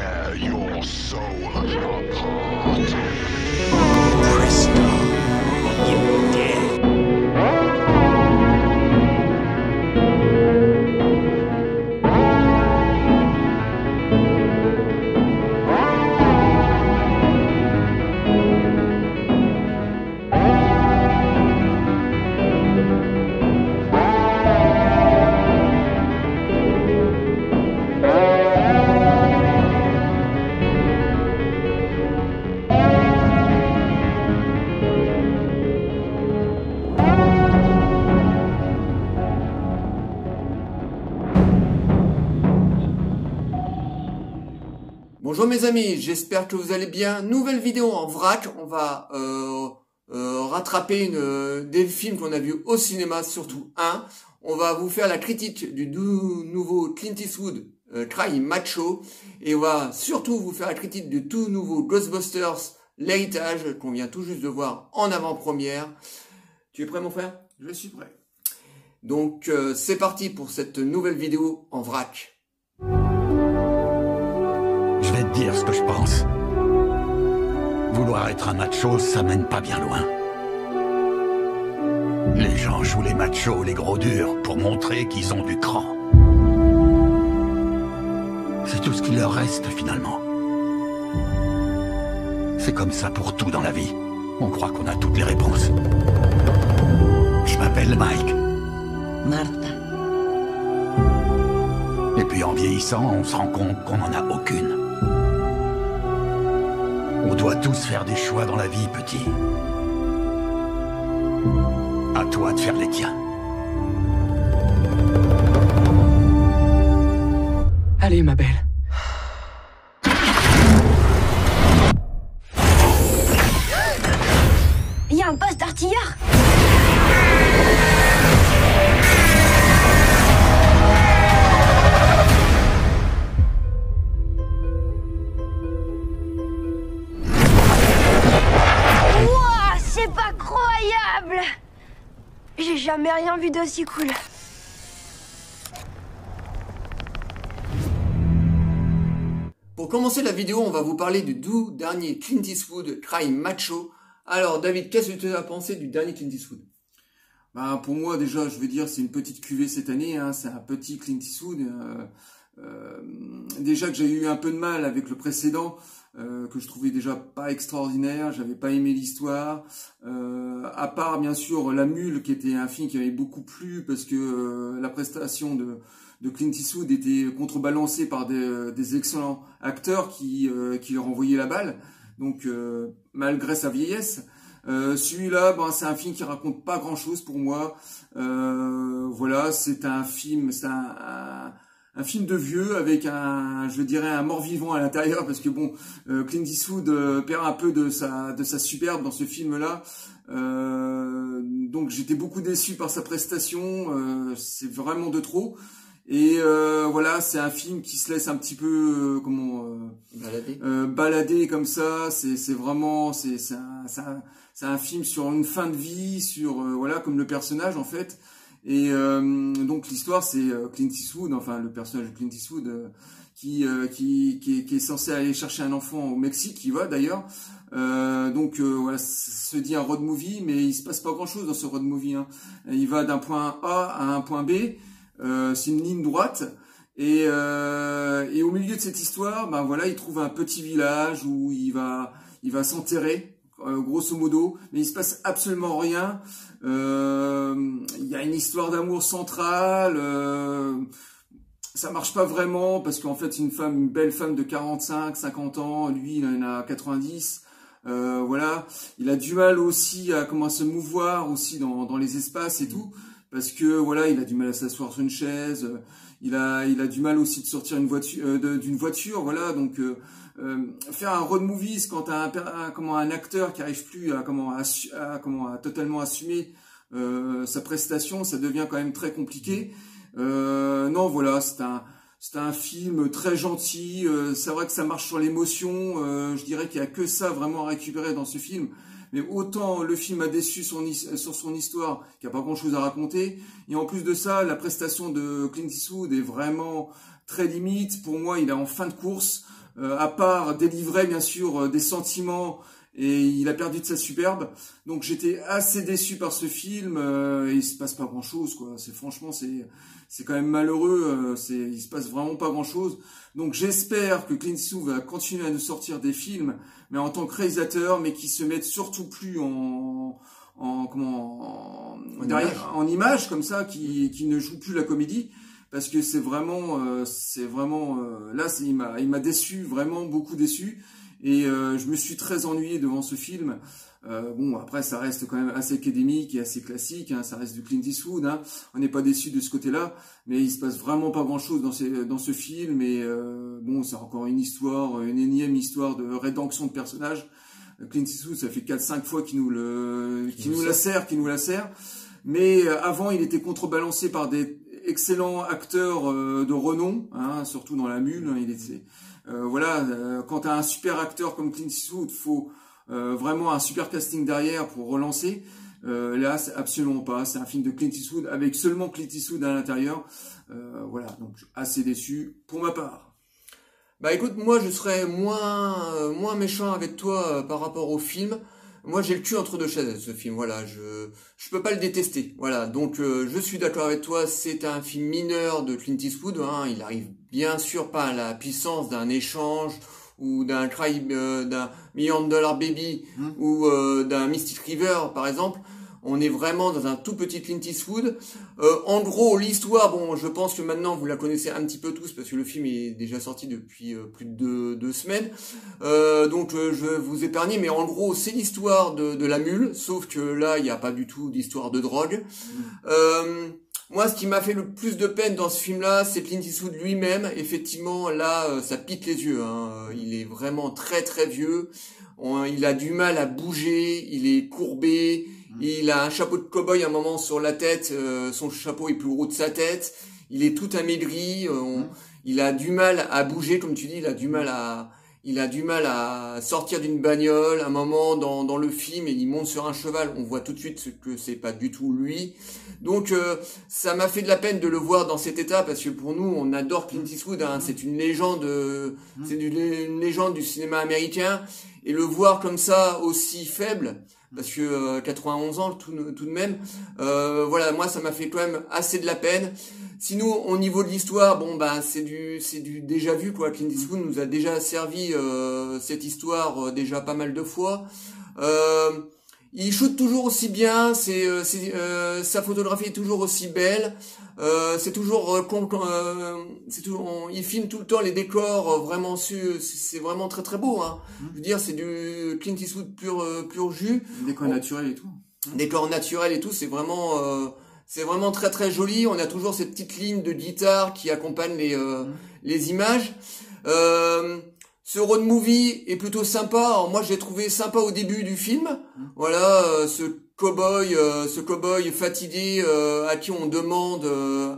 tear your soul apart. Presto, you're dead. Bonjour mes amis, j'espère que vous allez bien. Nouvelle vidéo en vrac, on va rattraper des films qu'on a vus au cinéma, surtout un. On va vous faire la critique du nouveau Clint Eastwood, Cry Macho, et on va surtout vous faire la critique du tout nouveau Ghostbusters, l'héritage, qu'on vient tout juste de voir en avant-première. Tu es prêt mon frère? Je suis prêt. Donc c'est parti pour cette nouvelle vidéo en vrac. Je vais te dire ce que je pense. Vouloir être un macho, ça mène pas bien loin. Les gens jouent les machos, les gros durs, pour montrer qu'ils ont du cran. C'est tout ce qui leur reste, finalement. C'est comme ça pour tout dans la vie. On croit qu'on a toutes les réponses. Je m'appelle Mike. Martha. Et puis en vieillissant, on se rend compte qu'on n'en a aucune. On doit tous faire des choix dans la vie, petit. À toi de faire les tiens. Allez, ma belle. Il y a un poste d'artilleur. Wouah, c'est pas croyable. J'ai jamais rien vu d'aussi cool. Pour commencer la vidéo, on va vous parler du tout dernier Clint Eastwood, Cry Macho. Alors David, qu'est-ce que tu as pensé du dernier Clint Eastwood? Bah, pour moi, déjà, je veux dire, c'est une petite cuvée cette année. Hein, c'est un petit Clint Eastwood. Déjà que j'ai eu un peu de mal avec le précédent, que je trouvais déjà pas extraordinaire. J'avais pas aimé l'histoire. À part, bien sûr, La Mule, qui était un film qui m'avait beaucoup plu parce que la prestation de Clint Eastwood était contrebalancée par des excellents acteurs qui leur envoyaient la balle. Donc, malgré sa vieillesse, celui-là, ben, c'est un film qui raconte pas grand-chose pour moi. Voilà, c'est un film, un film de vieux avec je dirais, un mort-vivant à l'intérieur, parce que bon, Clint Eastwood perd un peu de sa superbe dans ce film-là. Donc, j'étais beaucoup déçu par sa prestation. C'est vraiment de trop. Et voilà, c'est un film qui se laisse un petit peu balader comme ça. C'est vraiment c'est un film sur une fin de vie, sur voilà, comme le personnage en fait. Et donc l'histoire, c'est Clint Eastwood, enfin le personnage de Clint Eastwood qui est censé aller chercher un enfant au Mexique, qui va d'ailleurs. Donc voilà, se dit un road movie, mais il se passe pas grand chose dans ce road movie. Hein. Il va d'un point A à un point B. C'est une ligne droite et au milieu de cette histoire, ben voilà, il trouve un petit village où il va s'enterrer, grosso modo, mais il se passe absolument rien. Il y a une histoire d'amour centrale. Ça marche pas vraiment parce qu'en fait c'est une belle femme de 45, 50 ans, lui il en a 90. Voilà, il a du mal aussi à se mouvoir aussi dans les espaces et tout. Parce que voilà, il a du mal à s'asseoir sur une chaise, il a du mal aussi de sortir d'une voiture, voilà. Donc faire un road movie quand t'as un acteur qui arrive plus à totalement assumer sa prestation, ça devient quand même très compliqué. Non, voilà, c'est un film très gentil. C'est vrai que ça marche sur l'émotion. Je dirais qu'il y a que ça vraiment à récupérer dans ce film. Mais autant le film a déçu sur son histoire, qu'il n'y a pas grand-chose à raconter. Et en plus de ça, la prestation de Clint Eastwood est vraiment très limite. Pour moi, il est en fin de course. à part délivrer bien sûr des sentiments, et il a perdu de sa superbe. Donc j'étais assez déçu par ce film, et il se passe pas grand chose, quoi. Franchement c'est quand même malheureux, il se passe vraiment pas grand chose. Donc j'espère que Clint Eastwood va continuer à nous sortir des films, mais en tant que réalisateur, mais qui se mettent surtout plus en image comme ça, qui ne joue plus la comédie, parce que c'est vraiment là il m'a déçu, vraiment beaucoup déçu, et je me suis très ennuyé devant ce film. Bon, après ça reste quand même assez académique et assez classique, hein, ça reste du Clint Eastwood, hein, on n'est pas déçu de ce côté-là, mais il se passe vraiment pas grand-chose dans ce film, et bon, c'est encore une énième histoire de rédemption de personnage. Clint Eastwood, ça fait 4-5 fois qu'il nous la sert. Mais avant, il était contrebalancé par des excellents acteurs de renom, hein, surtout dans La Mule. Hein, quand tu as un super acteur comme Clint Eastwood, faut vraiment un super casting derrière pour relancer. Là, c'est absolument pas. C'est un film de Clint Eastwood avec seulement Clint Eastwood à l'intérieur. Voilà, donc assez déçu pour ma part. Bah écoute, moi je serais moins méchant avec toi par rapport au film. Moi j'ai le cul entre deux chaises ce film, voilà, je peux pas le détester. Voilà, donc je suis d'accord avec toi, c'est un film mineur de Clint Eastwood, hein, il arrive bien sûr pas à la puissance d'un Échange ou d'un d'un $1 Million Baby ou d'un Mystic River par exemple. On est vraiment dans un tout petit Clint Eastwood. En gros, l'histoire, bon, je pense que maintenant vous la connaissez un petit peu tous parce que le film est déjà sorti depuis plus de 2 semaines. Donc je vais vous épargner, mais en gros, c'est l'histoire de la mule, sauf que là, il n'y a pas du tout d'histoire de drogue. Moi, ce qui m'a fait le plus de peine dans ce film-là, c'est Clint Eastwood lui-même. Effectivement, là, ça pique les yeux, hein. Il est vraiment très très vieux. Il a du mal à bouger, il est courbé. Il a un chapeau de cow-boy à un moment sur la tête, son chapeau est plus gros de sa tête, il est tout amaigri, il a du mal à bouger, comme tu dis, il a du mal à sortir d'une bagnole. À un moment dans le film, il monte sur un cheval, on voit tout de suite que c'est pas du tout lui. Donc ça m'a fait de la peine de le voir dans cet état, parce que pour nous, on adore Clint Eastwood, hein, c'est une légende, une légende du cinéma américain, et le voir comme ça aussi faible, parce que 91 ans tout de même, voilà, moi ça m'a fait quand même assez de la peine. Sinon, au niveau de l'histoire, bon bah c'est du déjà vu, quoi. Clint Eastwood nous a déjà servi cette histoire déjà pas mal de fois. Il shoot toujours aussi bien, sa photographie est toujours aussi belle. Il filme tout le temps les décors vraiment c'est vraiment très très beau, hein. Je veux dire, c'est du Clint Eastwood pur jus. Décors naturels et tout. Décors naturels et tout, c'est vraiment très très joli. On a toujours cette petite ligne de guitare qui accompagne les images. Ce road movie est plutôt sympa. Alors moi, j'ai trouvé sympa au début du film. Voilà, ce cow-boy fatigué à qui on demande,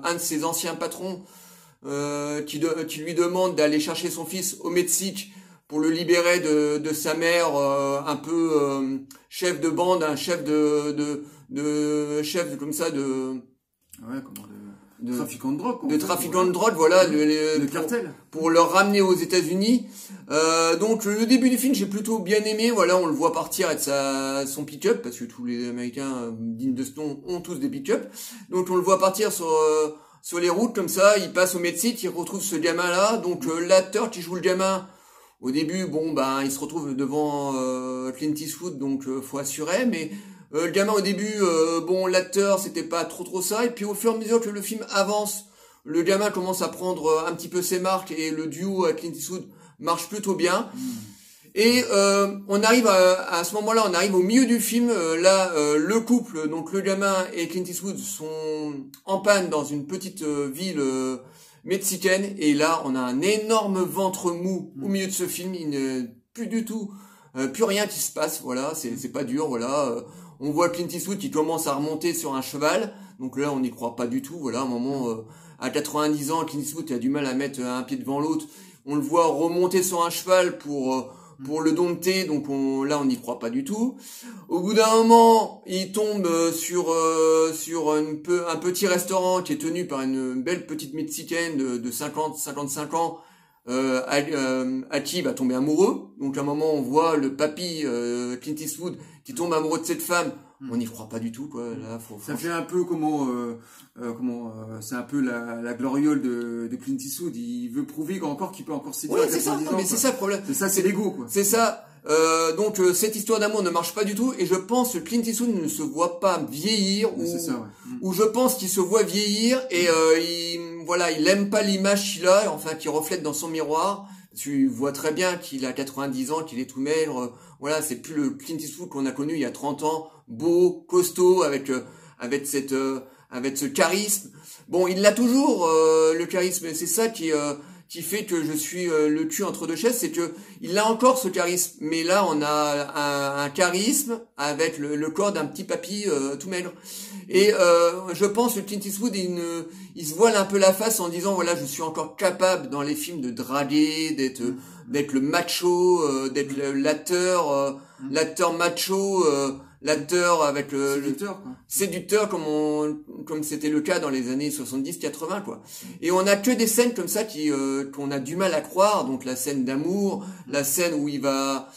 un de ses anciens patrons, qui lui demande d'aller chercher son fils au Mexique pour le libérer de sa mère, un peu chef de bande, un chef comme ça de trafiquant de drogue. De trafiquant de drogue, voilà, le cartel. Pour le ramener aux États-Unis. Donc le début du film, j'ai plutôt bien aimé. Voilà, on le voit partir avec son pick-up, parce que tous les Américains dignes de ce nom ont tous des pick-up. Donc on le voit partir sur les routes comme ça. Il passe au Mexique, il retrouve ce gamin-là. Donc l'acteur qui joue le gamin, au début, bon ben il se retrouve devant Clint Eastwood, donc faut assurer, mais le gamin au début, bon, l'acteur c'était pas trop ça, et puis au fur et à mesure que le film avance, le gamin commence à prendre un petit peu ses marques, et le duo avec Clint Eastwood marche plutôt bien. Et on arrive à ce moment-là, on arrive au milieu du film. Le couple, donc le gamin et Clint Eastwood, sont en panne dans une petite ville mexicaine, et là on a un énorme ventre mou au milieu de ce film. Il n'est plus du tout, plus rien qui se passe. Voilà, c'est pas dur. Voilà. On voit Clint Eastwood qui commence à remonter sur un cheval. Donc là, on n'y croit pas du tout. Voilà, à un moment, à 90 ans, Clint Eastwood a du mal à mettre un pied devant l'autre. On le voit remonter sur un cheval pour le dompter. Donc là, on n'y croit pas du tout. Au bout d'un moment, il tombe sur un petit restaurant qui est tenu par une belle petite mexicaine de 50-55 ans, Hachi va tomber amoureux. Donc à un moment on voit le papy Clint Eastwood qui tombe amoureux de cette femme. On n'y croit pas du tout, quoi. Là, ça fait un peu c'est un peu la gloriole de Clint Eastwood. Il veut prouver encore qu'il peut encore séduire. Oui, c'est ça. Mais c'est ça le problème. C'est ça, c'est l'ego, quoi. C'est ça. Donc cette histoire d'amour ne marche pas du tout, et je pense que Clint Eastwood ne se voit pas vieillir, ou je pense qu'il se voit vieillir, et il aime pas l'image qu'il a, enfin qu'il reflète dans son miroir. Tu vois très bien qu'il a 90 ans, qu'il est tout maigre. Voilà, c'est plus le Clint Eastwood qu'on a connu il y a 30 ans, beau, costaud, avec ce charisme. Bon, il l'a toujours, le charisme, c'est ça qui fait que je suis le cul entre deux chaises, c'est que il a encore ce charisme, mais là on a un charisme avec le corps d'un petit papy tout maigre. Et je pense que Clint Eastwood il se voile un peu la face en disant voilà, je suis encore capable dans les films de draguer, d'être le macho, d'être l'acteur macho, l'acteur avec séducteur comme c'était le cas dans les années 70-80, quoi. Et on a que des scènes comme ça qu'on a du mal à croire. Donc la scène d'amour, la scène où il va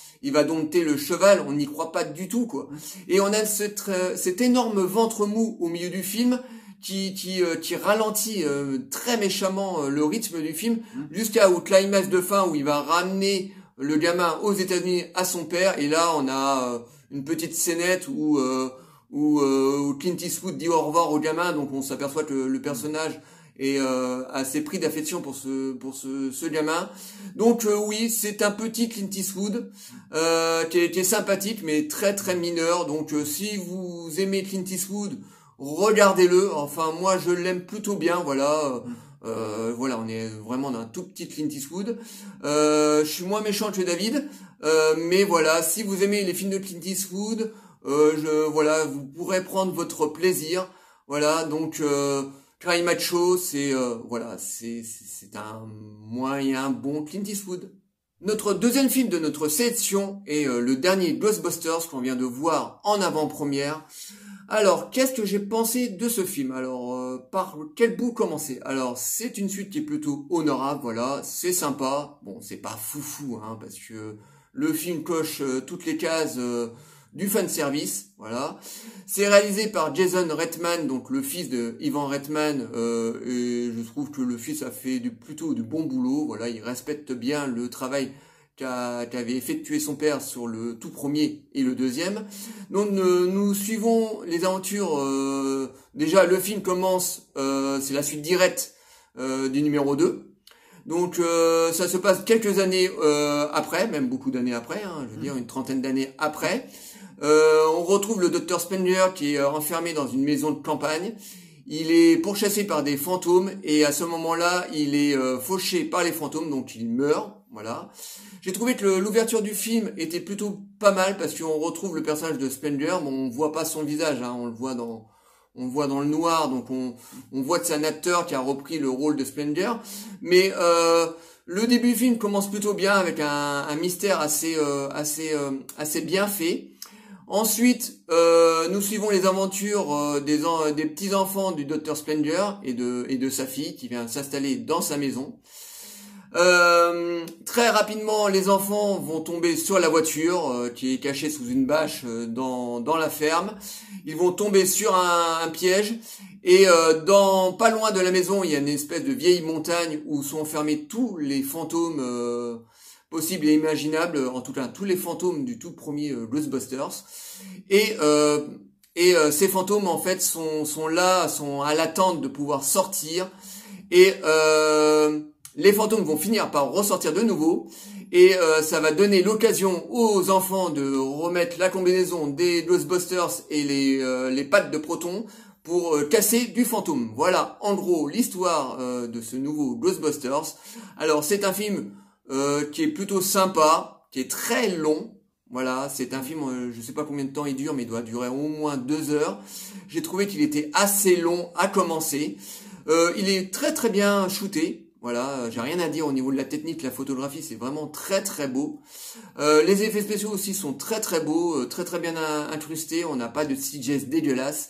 dompter le cheval, on n'y croit pas du tout, quoi. Et on a cet énorme ventre mou au milieu du film qui ralentit très méchamment le rythme du film jusqu'au climax de fin où il va ramener le gamin aux États-Unis à son père. Et là on a une petite scénette où Clint Eastwood dit au revoir au gamin, donc on s'aperçoit que le personnage est assez pris d'affection pour ce gamin. Donc oui, c'est un petit Clint Eastwood qui est sympathique mais très très mineur. Donc si vous aimez Clint Eastwood, regardez-le. Enfin moi je l'aime plutôt bien, voilà. On est vraiment dans un tout petit Clint Eastwood. Je suis moins méchant que David, mais voilà, si vous aimez les films de Clint Eastwood, vous pourrez prendre votre plaisir. Voilà, donc Cry Macho, c'est un moyen bon Clint Eastwood. Notre deuxième film de notre sélection est le dernier Ghostbusters qu'on vient de voir en avant-première. Alors, qu'est-ce que j'ai pensé de ce film? Alors, par quel bout commencer? Alors, c'est une suite qui est plutôt honorable, voilà, c'est sympa. Bon, c'est pas foufou, hein, parce que le film coche toutes les cases du fanservice, voilà. C'est réalisé par Jason Reitman, donc le fils de Ivan Reitman, et je trouve que le fils a fait plutôt du bon boulot, voilà, il respecte bien le travail qu'avait effectué son père sur le tout premier et le deuxième. Donc nous suivons les aventures, déjà le film commence, c'est la suite directe du numéro 2. Donc ça se passe quelques années après, même beaucoup d'années après, hein, je veux dire une trentaine d'années après. On retrouve le Dr Spengler qui est enfermé dans une maison de campagne. Il est pourchassé par des fantômes et à ce moment-là, il est fauché par les fantômes, donc il meurt. Voilà. J'ai trouvé que l'ouverture du film était plutôt pas mal parce qu'on retrouve le personnage de Spengler, mais on voit pas son visage, hein, on le voit dans le noir, donc on voit que c'est un acteur qui a repris le rôle de Spengler. Mais le début du film commence plutôt bien avec un mystère assez bien fait. Ensuite, nous suivons les aventures des petits enfants du Dr Spengler et de sa fille qui vient s'installer dans sa maison. Très rapidement, les enfants vont tomber sur la voiture qui est cachée sous une bâche dans la ferme. Ils vont tomber sur un piège et pas loin de la maison, il y a une espèce de vieille montagne où sont enfermés tous les fantômes possibles et imaginables, en tout cas tous les fantômes du tout premier Ghostbusters. Et ces fantômes en fait sont à l'attente de pouvoir sortir et les fantômes vont finir par ressortir de nouveau et ça va donner l'occasion aux enfants de remettre la combinaison des Ghostbusters et les pattes de Proton pour casser du fantôme. Voilà en gros l'histoire de ce nouveau Ghostbusters. Alors c'est un film qui est plutôt sympa, qui est très long. Voilà, c'est un film, je sais pas combien de temps il dure, mais il doit durer au moins 2 heures. J'ai trouvé qu'il était assez long à commencer. Il est très très bien shooté. Voilà, j'ai rien à dire au niveau de la technique, la photographie, c'est vraiment très très beau. Les effets spéciaux aussi sont très très beaux, très très bien incrustés. On n'a pas de CGI dégueulasse.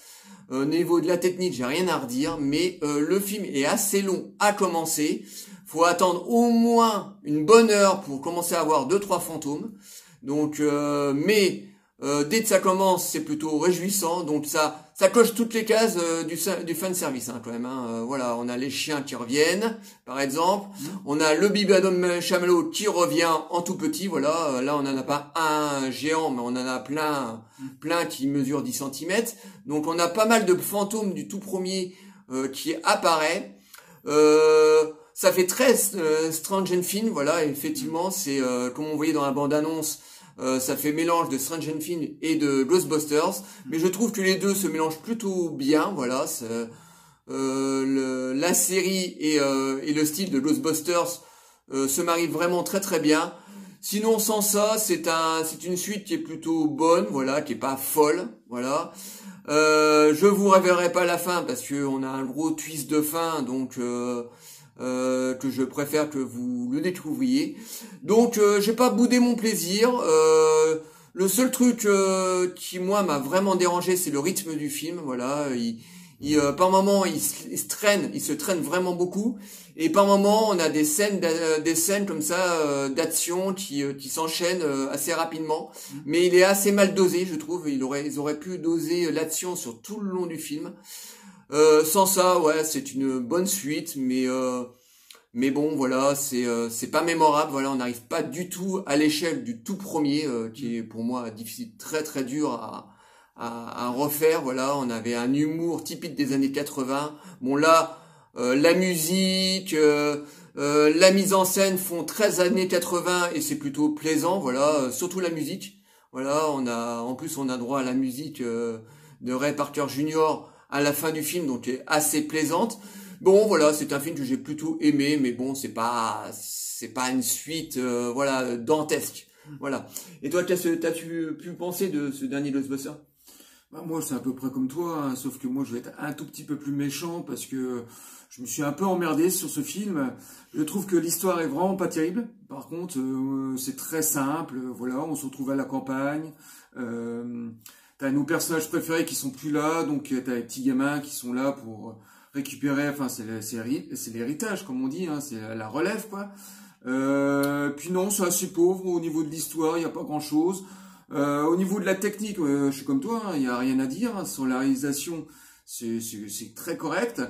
Au niveau de la technique, j'ai rien à redire, mais le film est assez long à commencer. faut attendre au moins une bonne heure pour commencer à avoir 2-3 fantômes. Donc, dès que ça commence, c'est plutôt réjouissant. Donc ça coche toutes les cases du fan service quand même. Voilà, on a les chiens qui reviennent, par exemple. On a le bibadome chamallow qui revient en tout petit. Voilà, là on n'en a pas un géant, mais on en a plein qui mesurent 10 cm. Donc on a pas mal de fantômes du tout premier qui apparaît. Ça fait très Strange and Finn. Voilà, effectivement, c'est comme on voyait dans la bande-annonce. Ça fait mélange de Stranger Things et de Ghostbusters, mais je trouve que les deux se mélangent plutôt bien. Voilà, la série et le style de Ghostbusters se marient vraiment très très bien. Sinon, sans ça, c'est une suite qui est plutôt bonne, voilà, qui est pas folle, voilà. Je vous révélerai pas la fin parce que on a un gros twist de fin, donc que je préfère que vous le découvriez. Donc j'ai pas boudé mon plaisir. Le seul truc qui moi m'a vraiment dérangé, c'est le rythme du film. Voilà, par moment il se traîne vraiment beaucoup, et par moment on a des scènes comme ça d'action qui s'enchaînent assez rapidement. Mais il est assez mal dosé, je trouve. Ils auraient pu doser l'action sur tout le long du film. Sans ça, ouais, c'est une bonne suite, mais bon, voilà, c'est pas mémorable. Voilà, on n'arrive pas du tout à l'échelle du tout premier, qui est pour moi difficile, très très dur à refaire. Voilà, on avait un humour typique des années 80. Bon là, la musique, la mise en scène font 13 années 80 et c'est plutôt plaisant. Voilà, surtout la musique. Voilà, en plus on a droit à la musique de Ray Parker Jr. à la fin du film, donc est assez plaisante. Bon, voilà, c'est un film que j'ai plutôt aimé, mais bon, c'est pas une suite, voilà, dantesque. Voilà. Et toi, qu'est-ce que t'as-tu pu penser de ce dernier Ghostbusters? Bah, moi, c'est à peu près comme toi, sauf que moi, je vais être un tout petit peu plus méchant parce que je me suis un peu emmerdé sur ce film. Je trouve que l'histoire est vraiment pas terrible. Par contre, c'est très simple. Voilà, on se retrouve à la campagne. T'as nos personnages préférés qui sont plus là, donc t'as les petits gamins qui sont là pour récupérer, enfin c'est l'héritage comme on dit, c'est la relève quoi. Puis non, c'est assez pauvre au niveau de l'histoire, il n'y a pas grand chose. Au niveau de la technique, je suis comme toi, il n'y a rien à dire. Sur la réalisation, c'est très correct.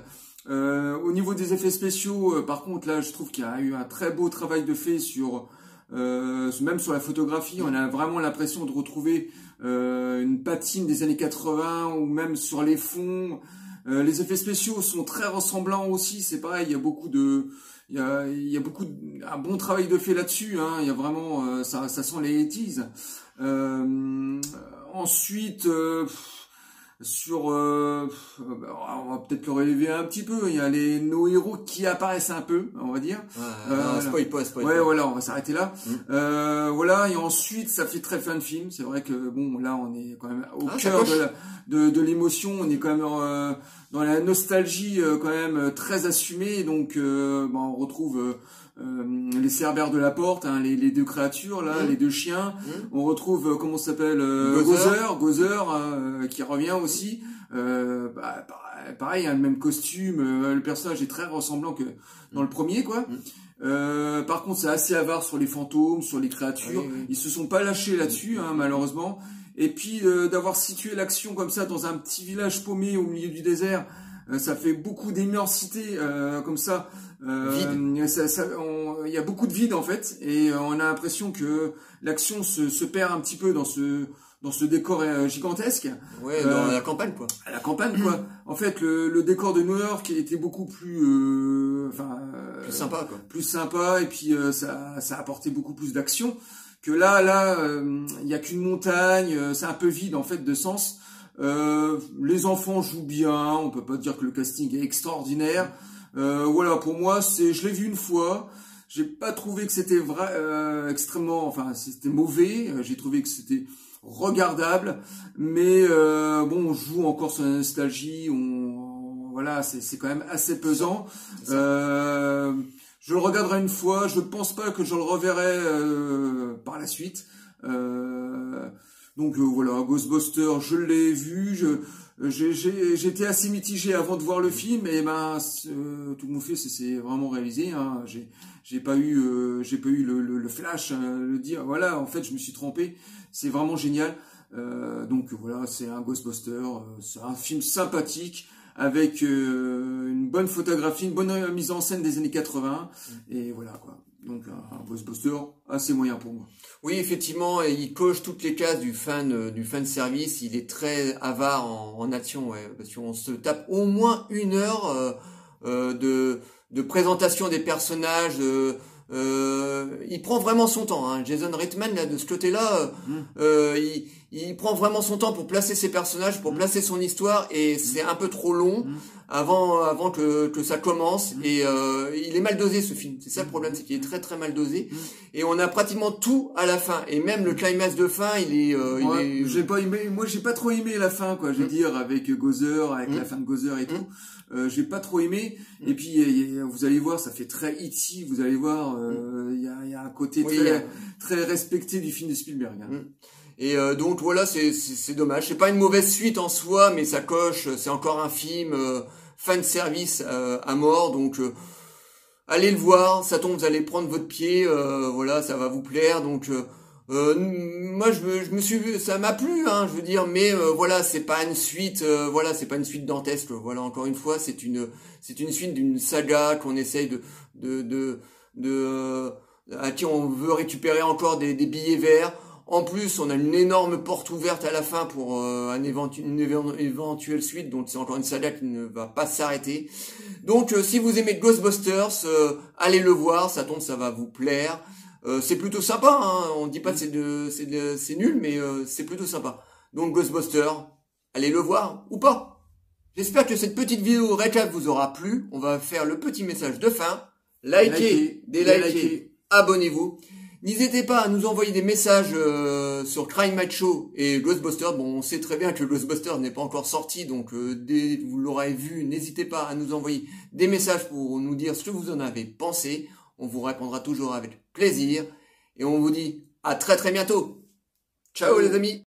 Au niveau des effets spéciaux, par contre là je trouve qu'il y a eu un très beau travail de fait sur même sur la photographie. On a vraiment l'impression de retrouver une patine des années 80, ou même sur les fonds. Les effets spéciaux sont très ressemblants aussi, c'est pareil, il y a beaucoup un bon travail de fait là-dessus, il y a vraiment, ça sent les 80s. Ensuite, on va peut-être le relever un petit peu, il y a nos héros qui apparaissent un peu, on va dire. Spoil pas. Ouais, voilà, on va s'arrêter là. Voilà, et ensuite, ça fait très fin de film. C'est vrai que, bon, là, on est quand même au cœur de l'émotion, on est quand même dans la nostalgie quand même très assumée, donc on retrouve les cerbères de la porte, les deux créatures là, les deux chiens. On retrouve comment ça s'appelle, Gozer qui revient aussi. Pareil, le même costume. Le personnage est très ressemblant que dans le premier quoi. Par contre, c'est assez avare sur les fantômes, sur les créatures. Oui. Ils se sont pas lâchés là-dessus, malheureusement. Et puis d'avoir situé l'action comme ça dans un petit village paumé au milieu du désert, ça fait beaucoup d'immensité comme ça. Il y a beaucoup de vide en fait, et on a l'impression que l'action se perd un petit peu dans ce décor gigantesque. Ouais, dans la campagne quoi. À la campagne quoi. En fait, le décor de New York était beaucoup plus, plus sympa quoi. Plus sympa, et puis ça apportait beaucoup plus d'action. Que là, il y a qu'une montagne, c'est un peu vide en fait de sens. Les enfants jouent bien, on peut pas dire que le casting est extraordinaire. Voilà, pour moi, je l'ai vu une fois. J'ai pas trouvé que c'était extrêmement, c'était mauvais. J'ai trouvé que c'était regardable, mais bon, on joue encore sur la nostalgie. Voilà, c'est quand même assez pesant. Je le regarderai une fois. Je pense pas que je le reverrai par la suite. Donc voilà, Ghostbusters, je l'ai vu, j'étais assez mitigé avant de voir le film, et ben tout mon fait c'est vraiment réalisé. Hein. J'ai pas eu le flash, le dire. Voilà, en fait, je me suis trompé. C'est vraiment génial. Donc voilà, c'est un Ghostbuster, c'est un film sympathique avec une bonne photographie, une bonne mise en scène des années 80, et voilà quoi. Donc un Ghostbuster assez moyen pour moi. Oui, effectivement, il coche toutes les cases du fan service. Il est très avare en action, ouais, parce qu'on se tape au moins 1 heure de présentation des personnages. Il prend vraiment son temps, hein. Jason Reitman là, de ce côté-là, il prend vraiment son temps pour placer ses personnages, pour placer son histoire, et c'est un peu trop long avant que ça commence, et il est mal dosé ce film. C'est ça le problème, c'est qu'il est très très mal dosé, et on a pratiquement tout à la fin, et même le climax de fin, j'ai pas aimé, moi j'ai pas trop aimé la fin, quoi, je veux dire, avec Gozer, avec la fin de Gozer et tout. J'ai pas trop aimé, et puis vous allez voir, ça fait très E.T., vous allez voir, il y a un côté très respecté du film de Spielberg. Hein. Et donc voilà, c'est dommage. C'est pas une mauvaise suite en soi, mais ça coche. C'est encore un film fan service à mort. Donc allez le voir. Ça tombe, vous allez prendre votre pied. Voilà, ça va vous plaire. Donc moi je me suis, ça m'a plu, hein, je veux dire. Mais voilà, c'est pas une suite. Voilà, c'est pas une suite dantesque. Voilà, encore une fois, c'est une suite d'une saga qu'on essaye à qui on veut récupérer encore des billets verts. En plus, on a une énorme porte ouverte à la fin pour une éventuelle suite, donc c'est encore une saga qui ne va pas s'arrêter. Donc, si vous aimez Ghostbusters, allez le voir, ça tombe, ça va vous plaire. C'est plutôt sympa, hein, on dit pas que c'est nul, mais c'est plutôt sympa. Donc Ghostbusters, allez le voir, ou pas. J'espère que cette petite vidéo récap vous aura plu. On va faire le petit message de fin. Likez, délikez, abonnez-vous. N'hésitez pas à nous envoyer des messages sur Crime Macho et Ghostbusters. Bon, on sait très bien que Ghostbusters n'est pas encore sorti, donc dès que vous l'aurez vu, n'hésitez pas à nous envoyer des messages pour nous dire ce que vous en avez pensé. On vous répondra toujours avec plaisir. Et on vous dit à très très bientôt. Ciao les amis.